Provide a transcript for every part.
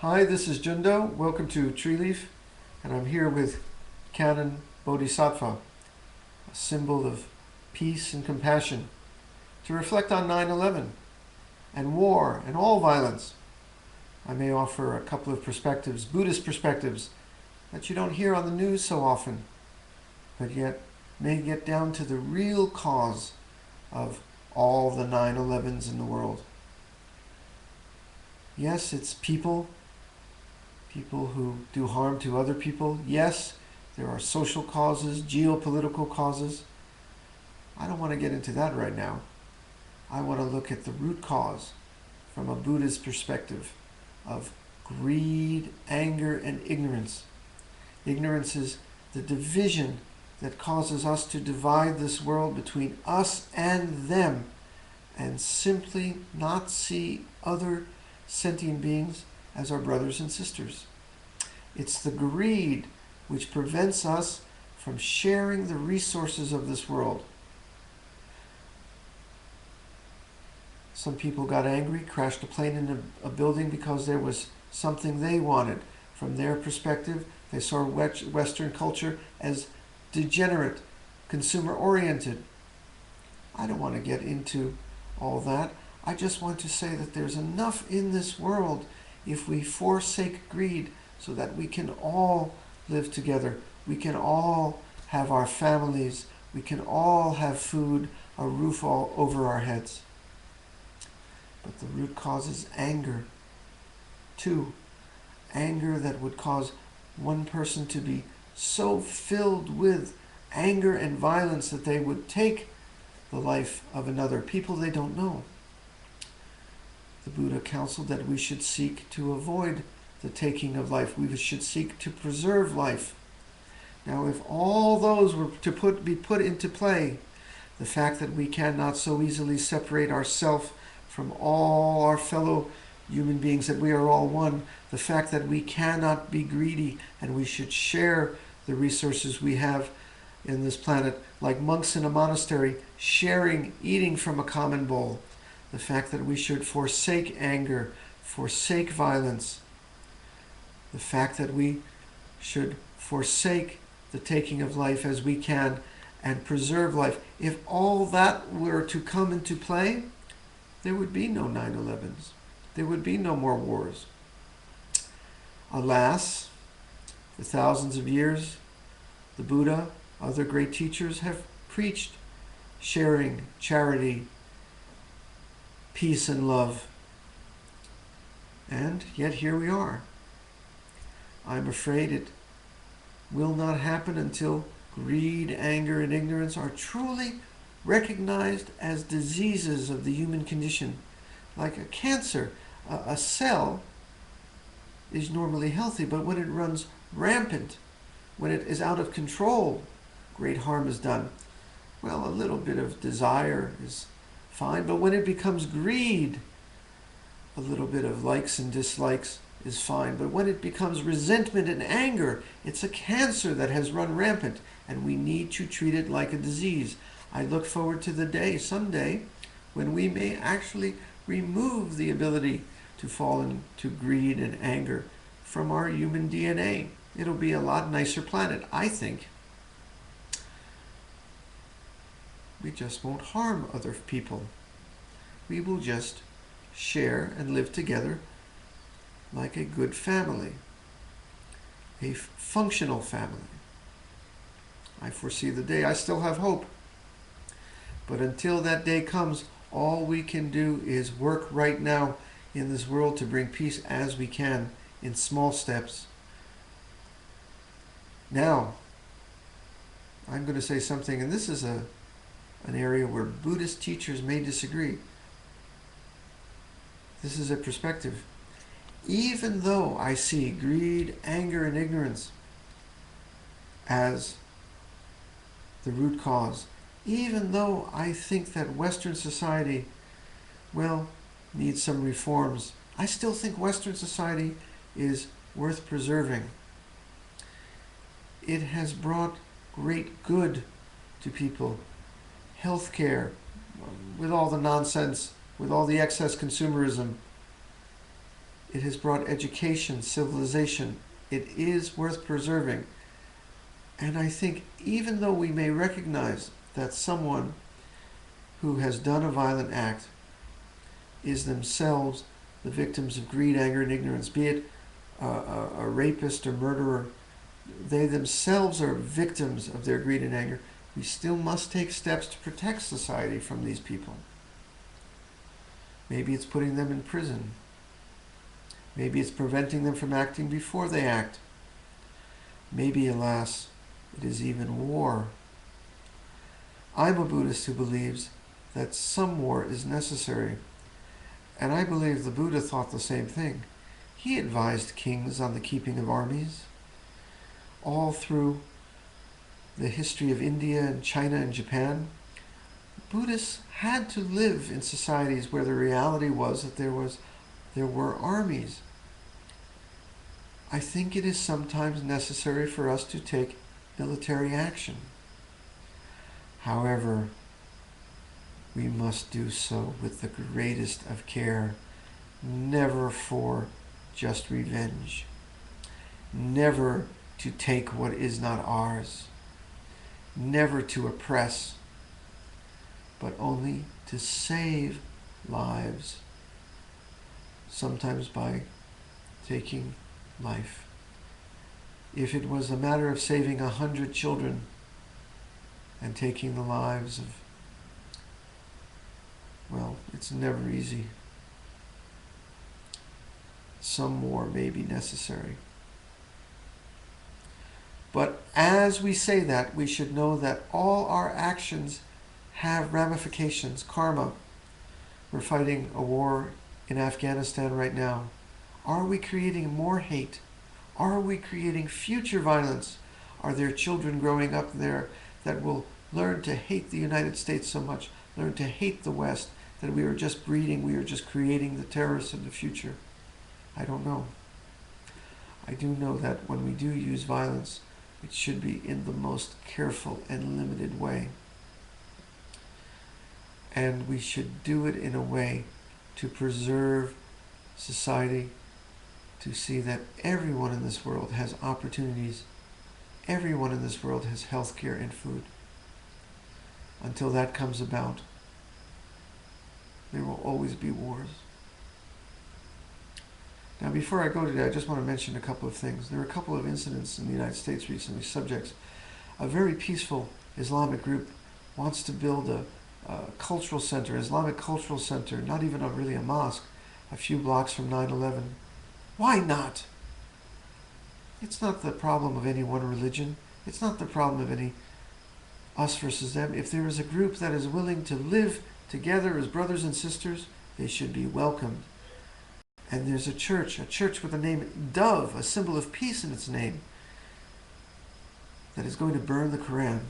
Hi, this is Jundo. Welcome to Treeleaf, and I'm here with Canon Bodhisattva, a symbol of peace and compassion, to reflect on 9/11 and war and all violence. I may offer a couple of perspectives, Buddhist perspectives, that you don't hear on the news so often, but yet may get down to the real cause of all the 9/11s in the world. Yes, it's people who do harm to other people. Yes, there are social causes, geopolitical causes. I don't want to get into that right now. I want to look at the root cause from a Buddhist perspective of greed, anger, and ignorance. Ignorance is the division that causes us to divide this world between us and them and simply not see other sentient beings as our brothers and sisters. It's the greed which prevents us from sharing the resources of this world. Some people got angry, crashed a plane into a building because there was something they wanted. From their perspective, they saw Western culture as degenerate, consumer-oriented. I don't want to get into all that. I just want to say that there's enough in this world if we forsake greed so that we can all live together. We can all have our families. We can all have food, a roof all over our heads. But the root cause is anger, too. Anger that would cause one person to be so filled with anger and violence that they would take the life of another, people they don't know. The Buddha counseled that we should seek to avoid the taking of life. We should seek to preserve life. Now, if all those were to be put into play, the fact that we cannot so easily separate ourselves from all our fellow human beings, that we are all one, the fact that we cannot be greedy and we should share the resources we have in this planet, like monks in a monastery, sharing, eating from a common bowl, the fact that we should forsake anger, forsake violence, the fact that we should forsake the taking of life as we can and preserve life. If all that were to come into play, there would be no 9/11s. There would be no more wars. Alas, for thousands of years, the Buddha, other great teachers have preached sharing, charity, peace and love. And yet here we are. I'm afraid it will not happen until greed, anger, and ignorance are truly recognized as diseases of the human condition. Like a cancer, a cell is normally healthy, but when it runs rampant, when it is out of control, great harm is done. Well, a little bit of desire is fine, but when it becomes greed, a little bit of likes and dislikes is fine. But when it becomes resentment and anger, it's a cancer that has run rampant, and we need to treat it like a disease. I look forward to the day, someday, when we may actually remove the ability to fall into greed and anger from our human DNA. It'll be a lot nicer planet, I think. We just won't harm other people. We will just share and live together like a good family, a functional family. I foresee the day. I still have hope. But until that day comes, all we can do is work right now in this world to bring peace as we can in small steps. Now, I'm going to say something, and this is an area where Buddhist teachers may disagree. This is a perspective. Even though I see greed, anger, and ignorance as the root cause, even though I think that Western society, well, needs some reforms, I still think Western society is worth preserving. It has brought great good to people. Healthcare, with all the nonsense, with all the excess consumerism, It has brought education, civilization. It is worth preserving. And I think even though we may recognize that someone who has done a violent act is themselves the victims of greed, anger, and ignorance, be it a rapist or murderer, they themselves are victims of their greed and anger, we still must take steps to protect society from these people. Maybe it's putting them in prison. Maybe it's preventing them from acting before they act. Maybe, alas, it is even war. I'm a Buddhist who believes that some war is necessary, and I believe the Buddha thought the same thing. He advised kings on the keeping of armies. All through the history of India and China and Japan, Buddhists had to live in societies where the reality was that there were armies. I think it is sometimes necessary for us to take military action. However, we must do so with the greatest of care, never for just revenge, never to take what is not ours, never to oppress, but only to save lives, sometimes by taking life. If it was a matter of saving 100 children and taking the lives of, well, it's never easy. Some more may be necessary. But as we say that, we should know that all our actions have ramifications, karma. We're fighting a war in Afghanistan right now. Are we creating more hate? Are we creating future violence? Are there children growing up there that will learn to hate the United States so much, learn to hate the West, that we are just breeding, we are just creating the terrorists of the future? I don't know. I do know that when we do use violence, it should be in the most careful and limited way. And we should do it in a way to preserve society, to see that everyone in this world has opportunities. Everyone in this world has health care and food. Until that comes about, there will always be wars. Now, before I go today, I just want to mention a couple of things. There were a couple of incidents in the United States recently, subjects. A very peaceful Islamic group wants to build a cultural center, Islamic cultural center, not even really a mosque, a few blocks from 9/11. Why not? It's not the problem of any one religion. It's not the problem of any us versus them. If there is a group that is willing to live together as brothers and sisters, they should be welcomed. And there's a church with the name Dove, a symbol of peace in its name, that is going to burn the Quran.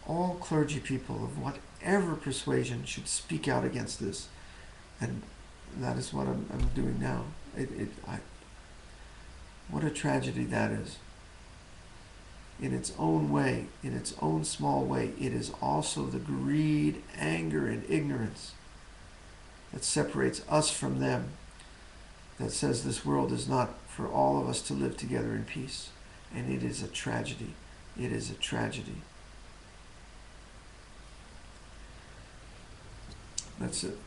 All clergy people of whatever persuasion should speak out against this. And that is what I'm doing now. What a tragedy that is. In its own way, in its own small way, it is also the greed, anger, and ignorance that separates us from them, that says this world is not for all of us to live together in peace. And it is a tragedy. It is a tragedy. That's it.